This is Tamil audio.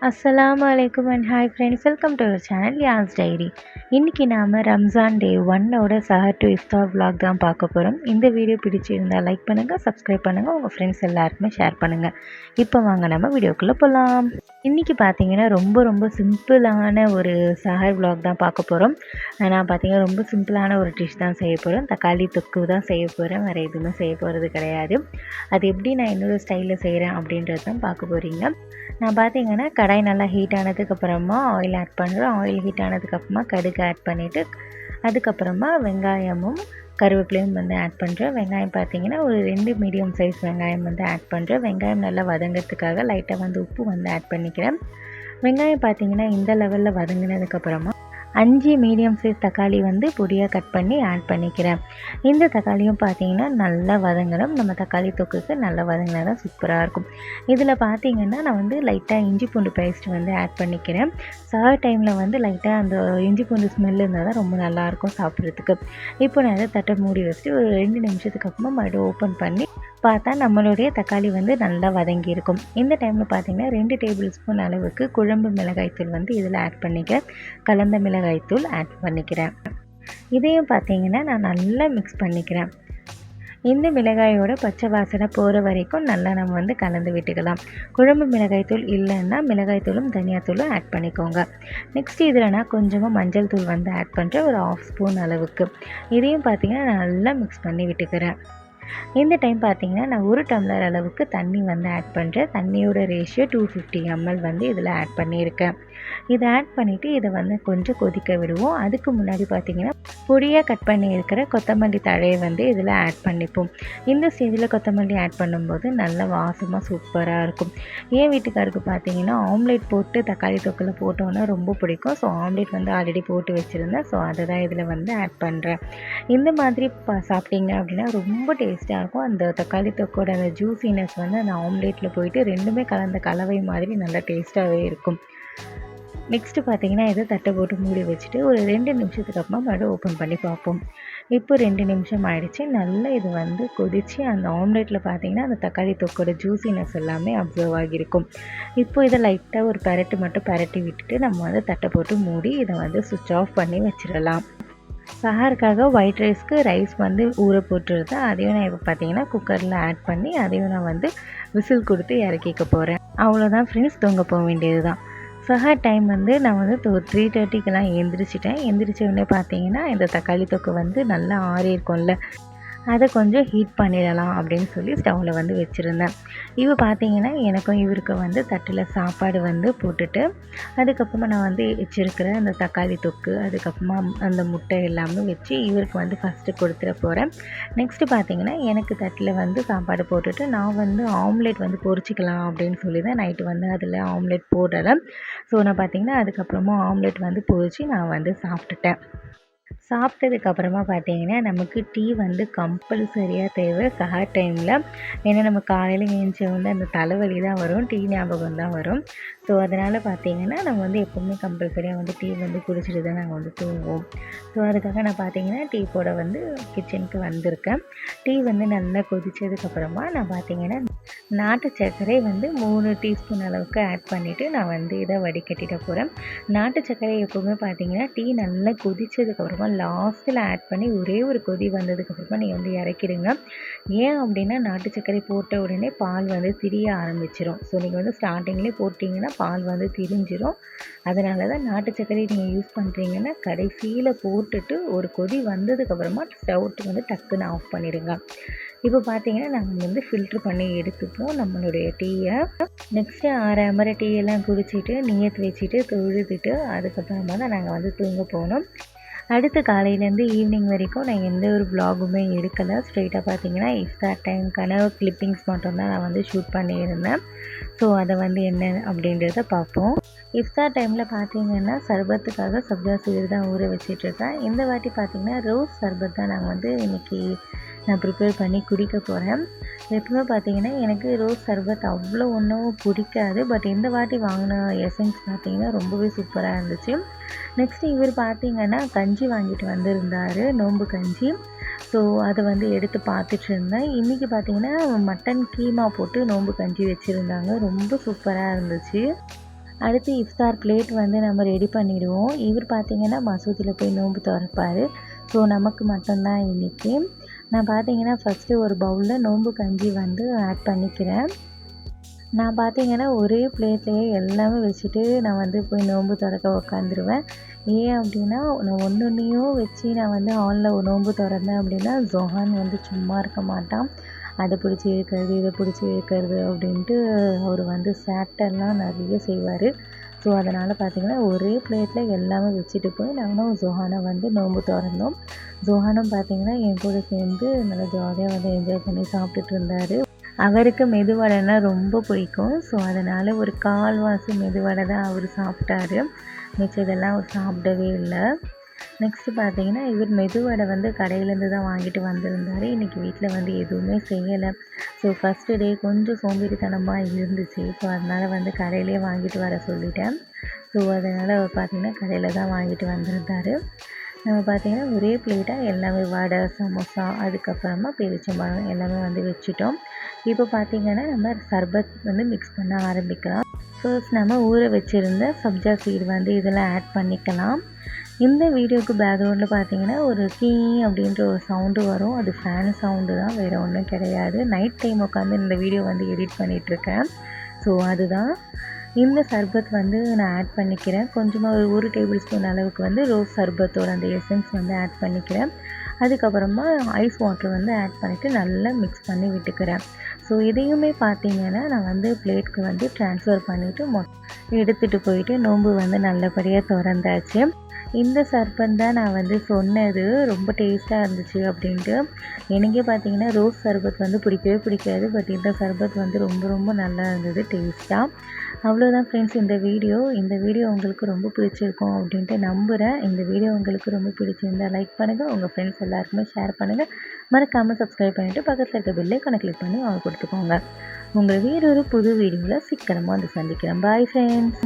அஸ்ஸலாமு அலைக்கும் and hi friends, welcome to our channel Yas diary. இன்றைக்கி நாம் ரம்ஜான் டே 1 சஹர் டு இஃப்தார் vlog தான் பார்க்க போகிறோம். இந்த வீடியோ பிடிச்சிருந்தால் லைக் பண்ணுங்கள், சப்ஸ்கிரைப் பண்ணுங்கள், உங்கள் ஃப்ரெண்ட்ஸ் எல்லாருக்குமே ஷேர் பண்ணுங்கள். இப்போ வாங்க நம்ம வீடியோக்குள்ளே போகலாம். இன்றைக்கி பார்த்தீங்கன்னா ரொம்ப சிம்பிளான ஒரு சஹர் vlog தான் பார்க்க போகிறோம். நான் பார்த்தீங்கன்னா ரொம்ப சிம்பிளான ஒரு டிஷ் தான் செய்ய போகிறேன். தக்காளி தொக்கு தான் செய்ய போகிறேன், வேறு எதுவுமே செய்ய போகிறது கிடையாது. அது எப்படி நான் என்னோடய ஸ்டைலில் செய்கிறேன் அப்படின்றது தான் பார்க்க போகிறீங்க. நான் பார்த்தீங்கன்னா கடாய் நல்லா ஹீட் ஆனதுக்கப்புறமா ஆயில் ஆட் பண்ணுறேன். ஆயில் ஹீட் ஆனதுக்கப்புறமா கடுகு ஆட் பண்ணிவிட்டு அதுக்கப்புறமா வெங்காயமும் கருவேப்பிலையும் வந்து ஆட் பண்ணுறேன். வெங்காயம் பார்த்தீங்கன்னா ஒரு 2 மீடியம் சைஸ் வெங்காயம் வந்து ஆட் பண்ணுறேன். வெங்காயம் நல்லா வதங்கிறதுக்காக லைட்டாக வந்து உப்பு வந்து ஆட் பண்ணிக்கிறேன். வெங்காயம் பார்த்தீங்கன்னா இந்த லெவலில் வதங்கினதுக்கப்புறமா 5 மீடியம் சைஸ் தக்காளி வந்து பொடியாக கட் பண்ணி ஆட் பண்ணிக்கிறேன். இந்த தக்காளியும் பார்த்தீங்கன்னா நல்லா வதங்கணும். நம்ம தக்காளி தொக்குக்கு நல்லா வதங்கினா தான் சூப்பராக இருக்கும். இதில் பார்த்தீங்கன்னா நான் வந்து லைட்டாக இஞ்சி பூண்டு பேஸ்ட் வந்து ஆட் பண்ணிக்கிறேன். சஹர் டைமில் வந்து லைட்டாக அந்த இஞ்சி பூண்டு ஸ்மெல் இருந்தால் தான் ரொம்ப நல்லாயிருக்கும் சாப்பிட்றதுக்கு. இப்போ நான் அதை தட்டை மூடி வச்சுட்டு ஒரு 2 நிமிஷத்துக்கு அப்புறமா மறுபடியும் ஓப்பன் பண்ணி பார்த்தா நம்மளுடைய தக்காளி வந்து நல்லா வதங்கி இருக்கும். இந்த டைமில் பார்த்தீங்கன்னா 2 டேபிள் ஸ்பூன் அளவுக்கு குழம்பு மிளகாய்த்தூள் வந்து இதில் ஆட் பண்ணிக்கிறேன். கலந்த மிளகாய்த்தூள் ஆட் பண்ணிக்கிறேன். இதையும் பார்த்தீங்கன்னா நான் நல்லா மிக்ஸ் பண்ணிக்கிறேன். இந்த மிளகாயோட பச்சை வாசனை போகிற வரைக்கும் நல்லா நம்ம வந்து கலந்து விட்டுக்கலாம். குழம்பு மிளகாய்த்தூள் இல்லைன்னா மிளகாய்த்தூளும் தனியாத்தூளும் ஆட் பண்ணிக்கோங்க. நெக்ஸ்ட் இதில் நான் கொஞ்சமாக மஞ்சள் தூள் வந்து ஆட் பண்ணுறேன், ஒரு 1/2 ஸ்பூன் அளவுக்கு. இதையும் பார்த்தீங்கன்னா நான் நல்லா மிக்ஸ் பண்ணி விட்டுக்கிறேன். இந்த டைம் பார்த்தீங்கன்னா நான் 1 டம்ளர் அளவுக்கு தண்ணி வந்து ஆட் பண்ணுறேன். தண்ணியோட ரேஷியோ 250 ml வந்து இதில் ஆட் பண்ணியிருக்கேன். இதை ஆட் பண்ணிவிட்டு இதை வந்து கொஞ்சம் கொதிக்க விடுவோம். அதுக்கு முன்னாடி பார்த்தீங்கன்னா பொடியாக கட் பண்ணி இருக்கிற கொத்தமல்லி தழையை வந்து இதில் ஆட் பண்ணிப்போம். இந்த ஸ்டேஜில் கொத்தமல்லி ஆட் பண்ணும்போது நல்ல வாசமாக சூப்பராக இருக்கும். என் வீட்டுக்காருக்கு பார்த்தீங்கன்னா ஆம்லேட் போட்டு தக்காளி தொக்கில் போட்டோன்னா ரொம்ப பிடிக்கும். ஸோ ஆம்லேட் வந்து ஆல்ரெடி போட்டு வச்சுருந்தேன். ஸோ அதை தான் இதில் வந்து ஆட் பண்ணுறேன். இந்த மாதிரி சாப்பிட்டீங்க அப்படின்னா ரொம்ப டேஸ்ட்டாக இருக்கும். அந்த தக்காளி தொக்கோட அந்த ஜூஸினஸ் வந்து அந்த ஆம்லேட்டில் போயிட்டு ரெண்டுமே கலந்த கலவை மாதிரி நல்லா டேஸ்ட்டாகவே இருக்கும். நெக்ஸ்ட்டு பார்த்தீங்கன்னா இதை தட்டை போட்டு மூடி வச்சுட்டு ஒரு 2 நிமிஷத்துக்கு அப்புறமா மறுபடியும் ஓப்பன் பண்ணி பார்ப்போம். இப்போ 2 நிமிஷம் ஆகிடுச்சு. நல்லா இது வந்து கொதித்து அந்த ஆம்லேட்டில் பார்த்தீங்கன்னா அந்த தக்காளி தொக்கோட ஜூஸினஸ் எல்லாமே அப்சர்வ் ஆகியிருக்கும். இப்போ இதை லைட்டாக ஒரு பரட்டு மட்டும் பரட்டி விட்டுட்டு நம்ம வந்து தட்டை போட்டு மூடி இதை வந்து சுவிட்ச் ஆஃப் பண்ணி வச்சிடலாம். சஹருக்காக ஒயிட் ரைஸ் வந்து ஊற போட்டுருந்தேன். அதையும் நான் இப்போ பார்த்தீங்கன்னா குக்கரில் ஆட் பண்ணி அதையும் நான் வந்து விசில் கொடுத்து இறக்கிக்க போகிறேன். அவ்வளோதான் ஃப்ரெண்ட்ஸ், தூங்க போக வேண்டியது தான். சஹர் டைம் வந்து நான் வந்து 3:30க்கெலாம் எழுந்திரிச்சிட்டேன். எழுந்திரிச்ச உடனே பார்த்தீங்கன்னா இந்த தக்காளி தொக்கு வந்து நல்லா ஆறி இருக்கும்ல, அதை கொஞ்சம் ஹீட் பண்ணிடலாம் அப்படின்னு சொல்லி ஸ்டவ்வில் வந்து வச்சுருந்தேன். இப்போ பார்த்தீங்கன்னா எனக்கும் இவருக்கும் வந்து தட்டில் சாப்பாடு வந்து போட்டுட்டு அதுக்கப்புறமா நான் வந்து வச்சுருக்கிற அந்த தக்காளி தொக்கு அதுக்கப்புறமா அந்த முட்டை எல்லாமே வச்சு இவருக்கு வந்து ஃபஸ்ட்டு கொடுத்துட போகிறேன். நெக்ஸ்ட்டு பார்த்தீங்கன்னா எனக்கு தட்டில் வந்து சாப்பாடு போட்டுட்டு நான் வந்து ஆம்லேட் வந்து பொரிச்சிக்கலாம் அப்படின்னு சொல்லி தான் நைட்டு வந்து அதில் ஆம்லேட் போடலை. ஸோ நான் பார்த்தீங்கன்னா அதுக்கப்புறமா ஆம்லேட் வந்து பொரித்து நான் வந்து சாப்பிட்டுட்டேன். சாப்பிட்டதுக்கப்புறமா பார்த்தீங்கன்னா நமக்கு டீ வந்து கம்பல்சரியாக தேவை சஹர் டைமில். ஏன்னா நம்ம காலையில் எழுந்திரிச்ச வந்து அந்த தலைவலி தான் வரும், டீ ஞாபகம் தான் வரும். ஸோ அதனால் பார்த்தீங்கன்னா நம்ம வந்து எப்போவுமே கம்பல்சரியாக வந்து டீ வந்து குடிச்சிட்டு தான் நாங்கள் வந்து தூங்குவோம். ஸோ அதுக்காக நான் பார்த்தீங்கன்னா டீ போட வந்து கிச்சனுக்கு வந்திருக்கேன். டீ வந்து நல்லா கொதித்ததுக்கப்புறமா நான் பார்த்தீங்கன்னா நாட்டு சர்க்கரை வந்து 3 டீஸ்பூன் அளவுக்கு ஆட் பண்ணிவிட்டு நான் வந்து இதை வடிகட்டிட போகிறேன். நாட்டு சர்க்கரை எப்போவுமே பார்த்தீங்கன்னா டீ நல்லா கொதித்ததுக்கப்புறமா லாஸ்ட்டில் ஆட் பண்ணி ஒரே ஒரு கொதி வந்ததுக்கப்புறமா நீங்கள் வந்து இறக்கிடுங்க. ஏன் அப்படின்னா நாட்டு சர்க்கரை போட்ட உடனே பால் வந்து திரிய ஆரம்பிச்சிடும். ஸோ நீங்கள் வந்து ஸ்டார்டிங்லேயே போட்டிங்கன்னா பால் வந்து திரிஞ்சிடும். அதனால தான் நாட்டு சர்க்கரை நீங்கள் யூஸ் பண்ணுறீங்கன்னா கடைசியில் போட்டுட்டு ஒரு கொதி வந்ததுக்கப்புறமா ஸ்டவ்ட்டு வந்து டக்குன்னு ஆஃப் பண்ணிடுங்க. இப்போ பார்த்தீங்கன்னா நாங்கள் வந்து ஃபில்ட்ரு பண்ணி எடுத்துப்போம் நம்மளுடைய டீயை. நெக்ஸ்ட்டு 6 அமர டீயெல்லாம் குடிச்சிட்டு நியத் வச்சுட்டு தொழுதுட்டு அதுக்கப்புறமா தான் நாங்கள் வந்து தூங்க போனோம். அடுத்து காலையிலேருந்து ஈவினிங் வரைக்கும் நான் எந்த ஒரு வ்ளாகுமே எடுக்கலை. ஸ்ட்ரெயிட்டாக பார்த்தீங்கன்னா இஃப்தார் டைமுக்கான கிளிப்பிங்ஸ் மட்டும்தான் நான் வந்து ஷூட் பண்ணியிருந்தேன். ஸோ அதை வந்து என்ன அப்படின்றத பார்ப்போம். இஃப்தார் டைமில் பார்த்தீங்கன்னா சர்பத்துக்காக சப்ஜா சீர் தான் ஊற வச்சிட்ருக்கேன். இந்த வாட்டி பார்த்திங்கன்னா ரோஸ் சர்பத் தான் நாங்கள் வந்து இன்றைக்கி நான் ப்ரிப்பேர் பண்ணி குடிக்க போகிறேன். எப்பவுமே பார்த்தீங்கன்னா எனக்கு ரோஸ் சர்பத் அவ்வளோ ஒன்றும் பிடிக்காது. பட் இந்த வாட்டி வாங்கின எசன்ஸ் பார்த்தீங்கன்னா ரொம்பவே சூப்பராக இருந்துச்சு. நெக்ஸ்ட்டு இவர் பார்த்தீங்கன்னா கஞ்சி வாங்கிட்டு வந்திருந்தார், நோம்பு கஞ்சி. ஸோ அதை வந்து எடுத்து பார்த்துட்டு இருந்தேன். இன்றைக்கி பார்த்தீங்கன்னா மட்டன் கீமா போட்டு நோம்பு கஞ்சி வச்சுருந்தாங்க, ரொம்ப சூப்பராக இருந்துச்சு. அடுத்து இஃப்தார் பிளேட் வந்து நம்ம ரெடி பண்ணிடுவோம். இவர் பார்த்திங்கன்னா மசூதியில் போய் நோன்பு திறப்பார். ஸோ நமக்கு மட்டும்தான் இன்றைக்கி. நான் பார்த்திங்கன்னா ஃபஸ்ட்டு ஒரு பவுலில் நோன்பு கஞ்சி வந்து ஆட் பண்ணிக்கிறேன். நான் பார்த்திங்கன்னா ஒரே பிளேட்லேயே எல்லாமே வச்சுட்டு நான் வந்து போய் நோன்பு திறக்க உக்காந்துருவேன். ஏன் அப்படின்னா நான் ஒன்றையும் வச்சு நான் வந்து ஹாலில் நோன்பு திறந்தேன் அப்படின்னா ஜொஹான் வந்து சும்மா இருக்க மாட்டான். அதை பிடிச்சி இழுக்கிறது இதை பிடிச்சி இழுக்கிறது அப்படின்ட்டு அவர் வந்து சேட்டெல்லாம் நிறைய செய்வார். ஸோ அதனால் பார்த்திங்கன்னா ஒரே பிளேட்டில் எல்லாமே வச்சுட்டு போய் நானும் ஜொஹானை வந்து நோன்பு திறந்தோம். ஜொஹானும் பார்த்திங்கன்னா என் கூட சேர்ந்து நல்லா ஜாலியாக வந்து என்ஜாய் பண்ணி சாப்பிட்டுட்டு இருந்தார். அவருக்கு மெதுவடைனா ரொம்ப பிடிக்கும். ஸோ அதனால் ஒரு கால்வாசி மெதுவடை தான் அவர் சாப்பிட்டாரு. மிச்சதெல்லாம் அவர் சாப்பிடவே இல்லை. நெக்ஸ்ட்டு பார்த்திங்கன்னா இவர் மெதுவடை வந்து கடையிலேருந்து தான் வாங்கிட்டு வந்திருந்தார். இன்றைக்கி வீட்டில் வந்து எதுவுமே செய்யலை. ஸோ ஃபஸ்ட்டு டே கொஞ்சம் சோம்பேறித்தனமாக இருந்துச்சு. ஸோ அதனால் வந்து கடையிலே வாங்கிட்டு வர சொல்லிட்டேன். ஸோ அதனால் அவர் பார்த்திங்கன்னா கடையில் தான் வாங்கிட்டு வந்திருந்தார். நம்ம பார்த்திங்கன்னா ஒரே பிளேட்டாக எல்லாமே வடை, சமோசா, அதுக்கப்புறமா பேரிச்சம்பழம் எல்லாமே வந்து வச்சுட்டோம். இப்போ பார்த்திங்கன்னா நம்ம சர்பத் வந்து மிக்ஸ் பண்ண ஆரம்பிக்கலாம். ஃபர்ஸ்ட் நம்ம ஊற வச்சுருந்த சப்ஜா சீடு வந்து இதெல்லாம் ஆட் பண்ணிக்கலாம். இந்த வீடியோவுக்கு பேக்ரவுண்டில் பார்த்திங்கன்னா ஒரு கீ அப்படின்ற ஒரு சவுண்டு வரும். அது ஃபேன் சவுண்டு தான், வேறு ஒன்றும் கிடையாது. நைட் டைம் உட்காந்து இந்த வீடியோ வந்து எடிட் பண்ணிகிட்ருக்கேன். ஸோ அதுதான். இந்த சர்பத் வந்து நான் ஆட் பண்ணிக்கிறேன். கொஞ்சமாக ஒரு டேபிள் ஸ்பூன் அளவுக்கு வந்து ரோஸ் சர்பத்தோட அந்த எசன்ஸ் வந்து ஆட் பண்ணிக்கிறேன். அதுக்கப்புறமா ஐஸ் வாட்டர் வந்து ஆட் பண்ணிவிட்டு நல்லா மிக்ஸ் பண்ணி விட்டுக்கிறேன். ஸோ இதையுமே பார்த்திங்கன்னா நான் வந்து பிளேட்க்கு வந்து ட்ரான்ஸ்ஃபர் பண்ணிவிட்டு எடுத்துகிட்டு போயிட்டு நோன்பு வந்து நல்லபடியாக திறந்தாச்சு. இந்த சர்பத் தான் நான் வந்து சொன்னது ரொம்ப டேஸ்ட்டாக இருந்துச்சு அப்படின்ட்டு. எனக்கே பார்த்திங்கன்னா ரோஸ் சர்பத் வந்து பிடிக்கவே பிடிக்காது. பட் இந்த சர்பத் வந்து ரொம்ப ரொம்ப நல்லா இருந்தது டேஸ்ட்டாக. அவ்வளோதான் ஃப்ரெண்ட்ஸ் இந்த வீடியோ உங்களுக்கு ரொம்ப பிடிச்சிருக்கும் அப்படின்ட்டு நம்புகிறேன். இந்த வீடியோ உங்களுக்கு ரொம்ப பிடிச்சிருந்தால் லைக் பண்ணுங்கள், உங்கள் ஃப்ரெண்ட்ஸ் எல்லாருக்குமே ஷேர் பண்ணுங்கள். மறக்காமல் சப்ஸ்கிரைப் பண்ணிவிட்டு பக்கத்தில் இருக்க பெல் ஐகானை கிளிக் பண்ணி அவங்க கொடுத்துக்கோங்க. உங்களை வேறொரு புது வீடியோவில் சீக்கிரமாக வந்து சந்திக்கிறேன். Bye friends.